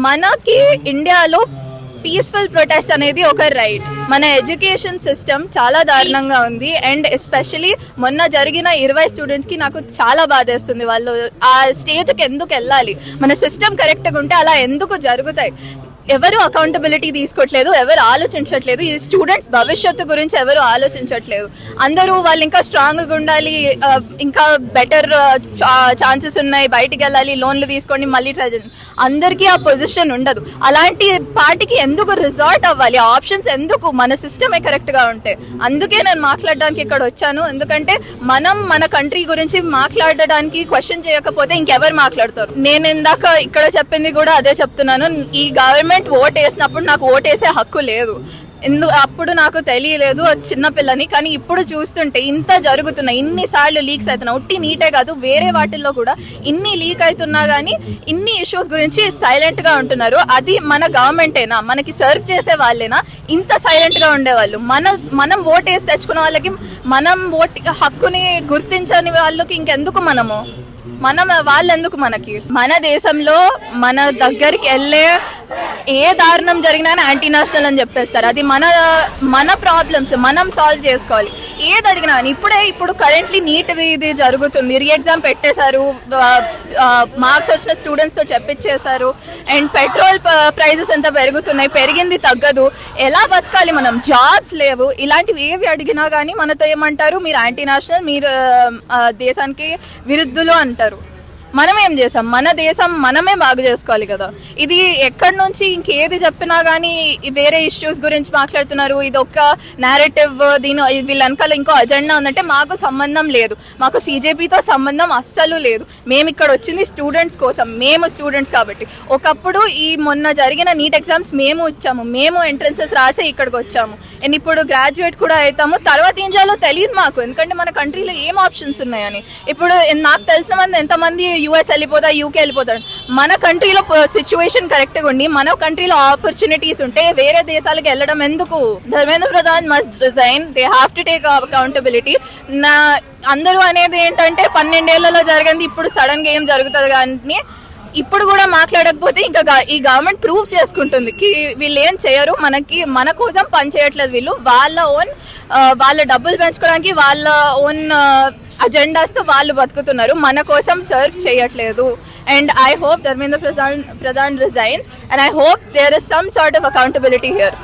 మనకి ఇండియాలో peaceful protest అనేది ఒక రైట్. మన ఎడ్యుకేషన్ సిస్టమ్ చాలా దారుణంగా ఉంది. అండ్ ఎస్పెషలీ మొన్న జరిగిన 20 స్టూడెంట్స్కి నాకు చాలా బాధేస్తుంది. వాళ్ళు ఆ స్టేజ్కి ఎందుకు వెళ్ళాలి? మన సిస్టమ్ కరెక్ట్గా ఉంటే అలా ఎందుకు జరుగుతాయి? ఎవరు అకౌంటబిలిటీ తీసుకోవట్లేదు, ఎవరు ఆలోచించట్లేదు. ఈ స్టూడెంట్స్ భవిష్యత్తు గురించి ఎవరు ఆలోచించట్లేదు. అందరూ వాళ్ళు ఇంకా స్ట్రాంగ్గా ఉండాలి, ఇంకా బెటర్ ఛాన్సెస్ ఉన్నాయి, బయటికి వెళ్ళాలి, లోన్లు తీసుకోండి, మళ్ళీ ట్రై చేయండి. అందరికీ ఆ పొజిషన్ ఉండదు. అలాంటి పార్టీకి ఎందుకు రిజార్ట్ అవ్వాలి? ఆప్షన్స్ ఎందుకు? మన సిస్టమే కరెక్ట్గా ఉంటే. అందుకే నేను మాట్లాడడానికి ఇక్కడ వచ్చాను. ఎందుకంటే మనం మన కంట్రీ గురించి మాట్లాడడానికి క్వశ్చన్ చేయకపోతే ఇంకెవరు మాట్లాడతారు? నేను ఇందాక ఇక్కడ చెప్పింది కూడా అదే చెప్తున్నాను. ఈ గవర్నమెంట్ ఓట్ వేసినప్పుడు నాకు ఓట్ వేసే హక్కు లేదు. అప్పుడు నాకు తెలియలేదు, చిన్నపిల్లని. కానీ ఇప్పుడు చూస్తుంటే ఇంత జరుగుతున్నాయి, ఇన్నిసార్లు లీక్స్ అవుతున్నాయి. ఒట్టి నీటే కాదు, వేరే వాటిల్లో కూడా ఇన్ని లీక్ అవుతున్నా కానీ ఇన్ని ఇష్యూస్ గురించి సైలెంట్గా ఉంటున్నారు. అది మన గవర్నమెంటేనా? మనకి సర్వ్ చేసే వాళ్ళేనా ఇంత సైలెంట్గా ఉండేవాళ్ళు? మనం ఓట్ వేసి తెచ్చుకున్న వాళ్ళకి, మనం ఓట్ హక్కుని గుర్తించని వాళ్ళకి ఇంకెందుకు వాళ్ళెందుకు మనకి? మన దేశంలో మన దగ్గరికి వెళ్ళే ఏ దారుణం జరిగినా యాంటీ నేషనల్ అని చెప్పేస్తారు. అది మన ప్రాబ్లమ్స్ మనం సాల్వ్ చేసుకోవాలి. ఏది అడిగినా. ఇప్పుడు కరెంట్లీ నీట్ ఇది జరుగుతుంది, రీ ఎగ్జామ్ పెట్టేశారు, మార్క్స్ వచ్చిన స్టూడెంట్స్తో చెప్పించేశారు. అండ్ పెట్రోల్ ప్రైజెస్ ఎంత పెరుగుతున్నాయి, పెరిగింది తగ్గదు. ఎలా బతకాలి మనం? జాబ్స్ లేవు. ఇలాంటివి ఏవి అడిగినా కానీ మనతో ఏమంటారు? మీరు యాంటీ నేషనల్, మీరు దేశానికి విరుద్ధులు అంటారు. మనం ఏం చేసాం? మన దేశం మనమే బాగు చేసుకోవాలి కదా. ఇది ఎక్కడి నుంచి ఇంకేది చెప్పినా కానీ వేరే ఇష్యూస్ గురించి మాట్లాడుతున్నారు. ఇది ఒక నేరేటివ్, వీళ్ళ వెనకాల ఇంకో అజెండా ఉందంటే మాకు సంబంధం లేదు. మాకు CJPతో సంబంధం అస్సలు లేదు. మేము ఇక్కడ వచ్చింది స్టూడెంట్స్ కోసం, మేము స్టూడెంట్స్ కాబట్టి. ఒకప్పుడు ఈ మొన్న జరిగిన నీట్ ఎగ్జామ్స్ మేము ఇచ్చాము, మేము ఎంట్రన్సెస్ రాసే ఇక్కడికి వచ్చాము. అండ్ ఇప్పుడు గ్రాడ్యుయేట్ కూడా అవుతాము. తర్వాత ఏం చేయాలో తెలియదు మాకు, ఎందుకంటే మన కంట్రీలో ఏం ఆప్షన్స్ ఉన్నాయని. ఇప్పుడు నాకు తెలిసిన మంది ఎంతమంది US వెళ్ళిపోతారు, UK వెళ్ళిపోతారు. మన కంట్రీలో సిచ్యువేషన్ కరెక్ట్గా ఉండి మన కంట్రీలో ఆపర్చునిటీస్ ఉంటే వేరే దేశాలకు వెళ్ళడం ఎందుకు? Dharmendra Pradhan must resign. They have to take accountability. అందరూ అనేది ఏంటంటే 12 ఏళ్లలో జరిగింది, ఇప్పుడు సడన్గా ఏం జరుగుతుంది కానీ ఇప్పుడు కూడా మాట్లాడకపోతే ఇంకా ఈ గవర్నమెంట్ ప్రూవ్ చేసుకుంటుంది కి వీళ్ళు ఏం చేయరు, మన కోసం పని చేయట్లేదు. వీళ్ళు వాళ్ళ డబ్బులు పెంచుకోవడానికి వాళ్ళ ఓన్ అజెండాస్తో వాళ్ళు బతుకుతున్నారు, మన కోసం సర్వ్ చేయట్లేదు. And I hope Dharmendra Pradhan resigns and I hope there is some sort of accountability here.